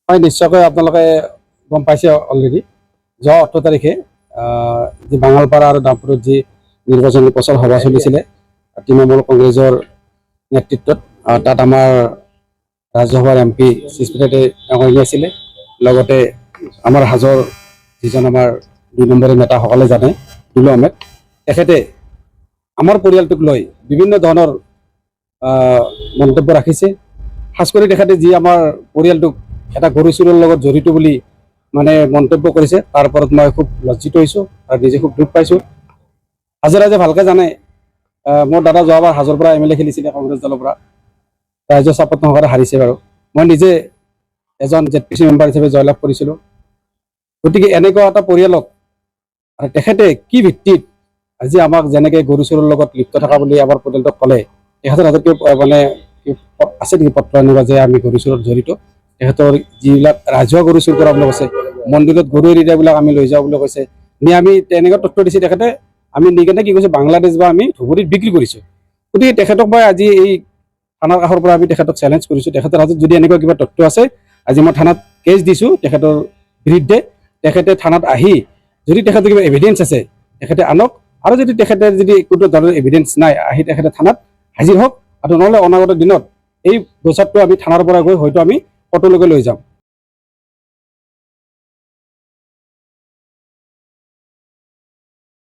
হয়, নিশ্চয়কৈ আপোনালোকে গম পাইছে অলৰেডি। যোৱা 18 তাৰিখে যি বাঙালপাৰা আৰু দামপুৰত যি নিৰ্বাচনী প্ৰচাৰ সভা চলিছিলে তৃণমূল কংগ্ৰেছৰ নেতৃত্বত, তাত আমাৰ ৰাজ্যসভাৰ MP চিস্পিতাই আছিলে। লগতে আমাৰ হাজোৰ যিজন আমাৰ 2 নম্বৰী নেতাসকলে জানে, দুলু আহমেদ, তেখেতে আমাৰ পৰিয়ালটোক লৈ বিভিন্ন ধৰণৰ মন্তব্য ৰাখিছে। খাস কৰি তেখেতে যি আমাৰ পৰিয়ালটোক এটা গৰু চুৰৰ লগত জড়িত বুলি মানে মন্তব্য কৰিছে, তাৰ ওপৰত মই খুব লজ্জিত হৈছোঁ আৰু নিজে খুব দুখ পাইছোঁ। হাজো ৰাইজে ভালকৈ জানে, মোৰ দাদা যোৱাবাৰ হাজোৰ পৰা MLA খেলিছিলে কংগ্ৰেছ দলৰ পৰা, ৰাইজৰ চাপৰ্ট নহকাৰে হাৰিছে বাৰু। মই নিজে এজন ZPC মেম্বাৰ হিচাপে জয়লাভ কৰিছিলোঁ। গতিকে এনেকুৱা এটা পৰিয়ালক তেখেতে কি ভিত্তিত আজি আমাক যেনেকৈ গৰু চুৰৰ লগত লিপ্ত থকা বুলি আমাৰ পৰিয়ালটোক ক'লে, তেখেতৰ হাতত মানে আছে নেকি পত্ৰ এনেকুৱা যে আমি গৰু চুৰত জড়িত? তেখেতৰ যিবিলাক ৰাজহুৱা গৰু চুৰ কৰা বুলি কৈছে, মন্দিৰত গৰু এৰি দিয়াবিলাক আমি লৈ যাওঁ বুলি কৈছে, নি আমি তেনেকুৱা তথ্য দিছে তেখেতে। আমি নি কেনে কি কৈছে, বাংলাদেশ বা আমি ধুবুৰীত বিক্ৰী কৰিছোঁ। গতিকে তেখেতক মই আজি এই থানাৰ কাষৰ পৰা আমি তেখেতক চেলেঞ্জ কৰিছোঁ, তেখেতৰ হাতত যদি এনেকুৱা কিবা তথ্য আছে, আজি মই থানাত কেছ দিছোঁ তেখেতৰ বিৰুদ্ধে। তেখেতে থানাত আহি যদি তেখেতৰ কিবা এভিডেঞ্চ আছে তেখেতে আনক, আৰু যদি তেখেতে কোনো ধৰণৰ এভিডেঞ্চ নাই, আহি তেখেতে থানাত হাজিৰ হওক, আৰু নহ'লে অনাগত দিনত এই গোচৰটো আমি থানাৰ পৰা গৈ হয়তো আমি কৰ্টলৈকে লৈ যাম।